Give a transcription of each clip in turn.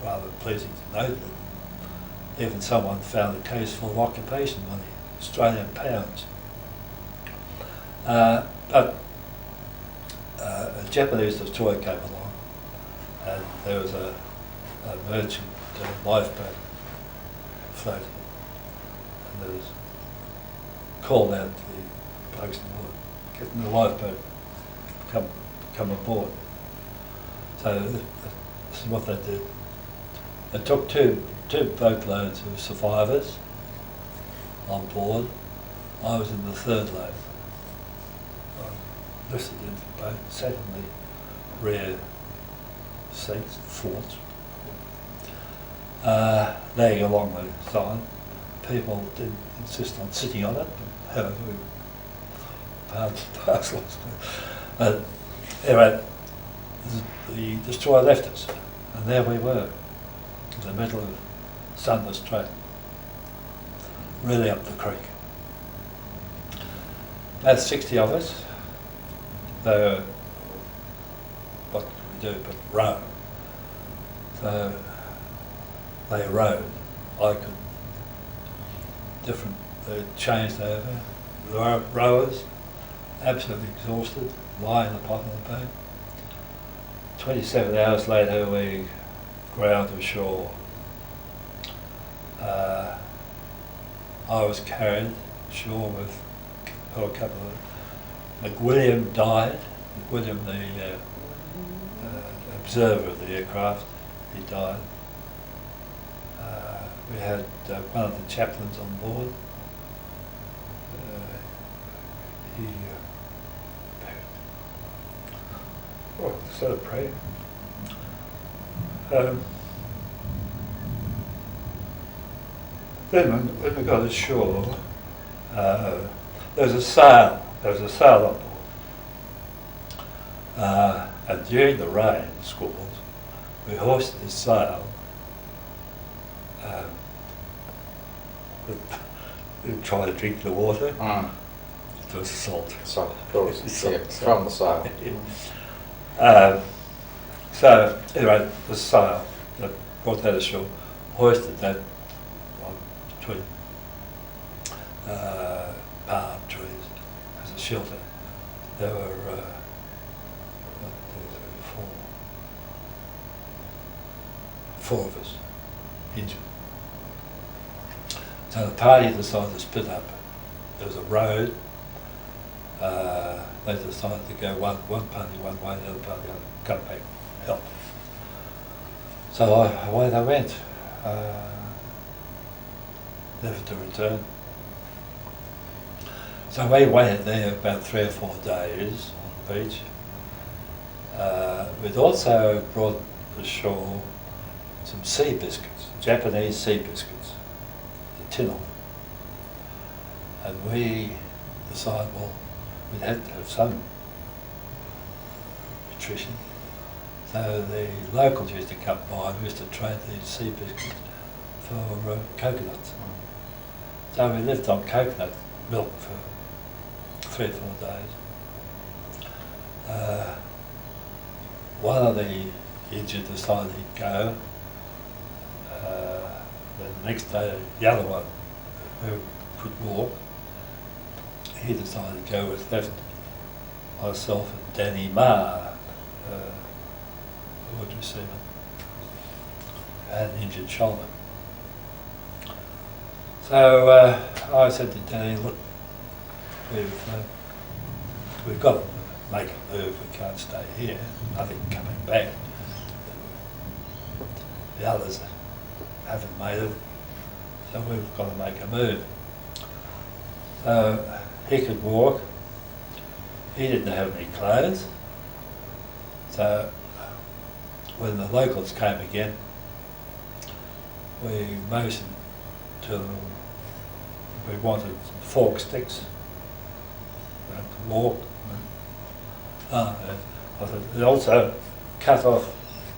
rather pleasing to note that even someone found a case for occupation money, Australian pounds. But a Japanese destroyer came along, and there was a merchant lifeboat floating, and there was called out to the blokes in the water, get in the lifeboat, come aboard. So this is what they did. They took two boatloads of survivors on board. I was in the third load. I lifted into the boat, sat in the rear seats, forts, laying along the side. People did insist on sitting on it, but however, we parcels. But anyway, the destroyer left us, and there we were, in the middle of Sunday Strait, really up the creek. About 60 of us. They were, what could we do but row? So they rowed. I could, they changed over. The rowers, absolutely exhausted, lying in the bottom of the boat. 27 hours later we ground ashore. I was carried ashore with a couple of... McWilliam died. McWilliam, the observer of the aircraft, he died. We had one of the chaplains on board. He so pray. Then when we got ashore, there was a sail. There was a sail on board. And during the rain squalls, we hoisted the sail. We tried to drink the water. It was salt. Salt, of course. Salt. Yeah, from the sail. So anyway, the sail that brought that ashore, hoisted that on between palm trees as a shelter. There were four of us injured. So the party decided to split up. There was a road. They decided to go one party one way, the other party come back and help. So away they went, never to return. So we waited there about 3 or 4 days on the beach. We'd also brought ashore some sea biscuits, Japanese sea biscuits, a tin of them. And we decided, well, we'd had to have some nutrition. So the locals used to come by and used to trade these sea biscuits for coconuts. So we lived on coconut milk for 3 or 4 days. One of the injured decided he'd go. Then the next day, the other one, who could walk, he decided to go. Was left myself and Danny Ma, the wood receiver, who had an injured shoulder. So I said to Danny, look, we've got to make a move. We can't stay here. Nothing coming back. The others haven't made it, so we've got to make a move. So he could walk. He didn't have any clothes. So when the locals came again, we motioned to them. We wanted fork sticks to walk. I said, they also cut off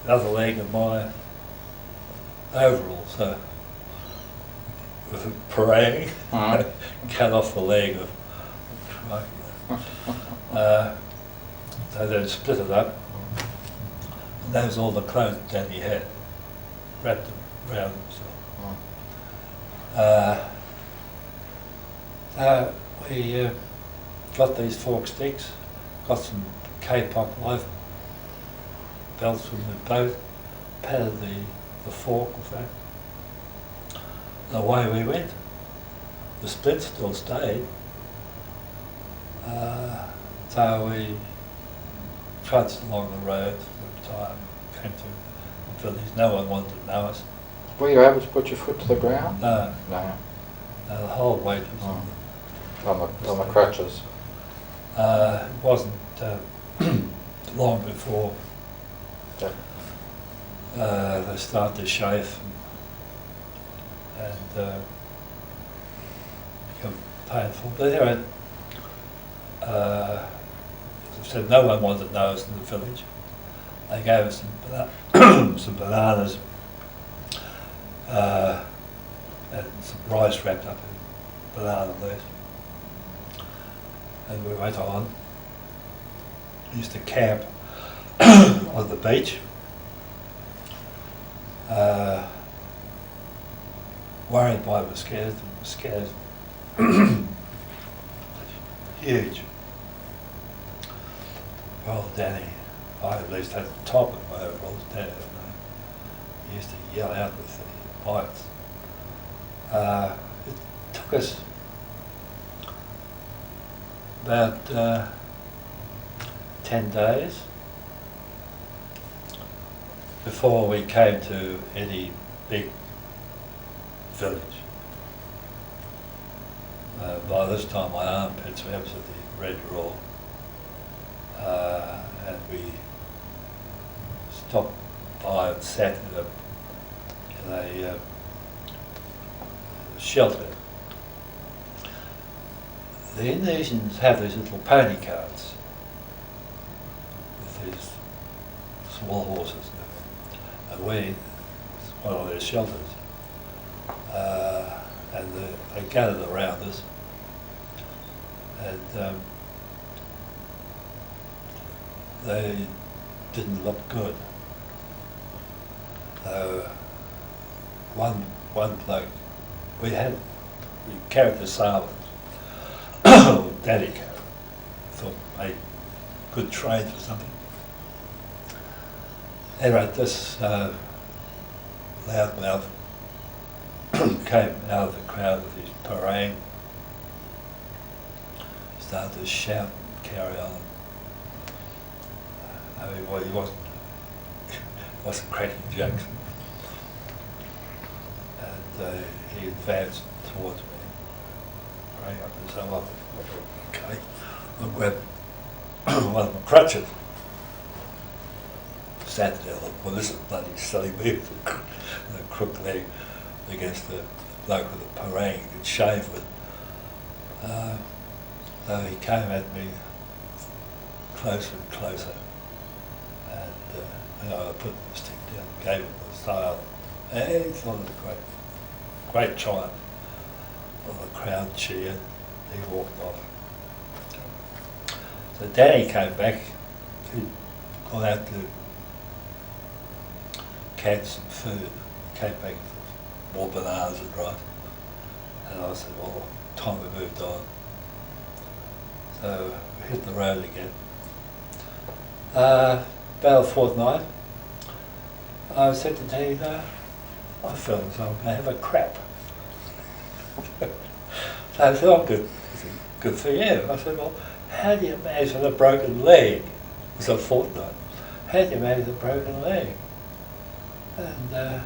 the other leg of my overall, so with a parade, cut off the leg of so they split it up, and that was all the clothes Daddy had. wrapped them around himself. Mm. So we got these fork sticks, got some K-pop life belts from the boat, patted the fork with that. And away we went. The split still stayed. So we trudged along the road for a time, came to the village. No one wanted to know us. Were you able to put your foot to the ground? No, No. the whole weight was On the crutches. It wasn't long before Yeah. they started to chafe and become painful. But anyway, as I said, no one wanted to know us in the village. They gave us some bananas and some rice wrapped up in banana leaves. And we went on. We used to camp on the beach. Worried by mosquitoes. The mosquitoes huge. Well, Danny, I at least had the top of my overalls down. He used to yell out with the bites. It took us about 10 days before we came to any big village. By this time my armpits were absolutely red raw, and we stopped by and sat in a shelter. The Indonesians have these little pony carts with these small horses, and we, it's one of their shelters, and they gathered around us, and they didn't look good. One bloke, we carried the sailors. Daddy carried. Thought maybe good trade for something. Anyway, this loudmouth came out of the crowd with his parang, started to shout and carry on. He wasn't cracking jokes. And he advanced towards me, rang up and said, well, okay, I'll grab one of my crutches. Sat there, like, well, this is bloody silly me with a crook leg against the bloke with a parang he could shave with. So he came at me closer and closer, and I put the stick down, gave him the sail, and he thought it was a great triumph. Well, the crowd cheered, he walked off. So Danny came back, he'd gone out to catch some food, came back with more bananas and rice, and I said, well, time we moved on. So we hit the road again. About a fortnight, I said to Danny, I feel as though I'm going to have a crap. So I said, oh, good. He said, good for you. I said, well, how do you manage with a broken leg? It was a fortnight. How do you manage with a broken leg? And I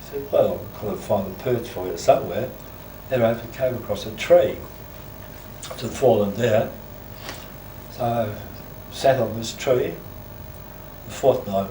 said, well, I'm going to find a perch for you somewhere. Anyway, we came across a tree. It had fallen down. So I sat on this tree. A fortnight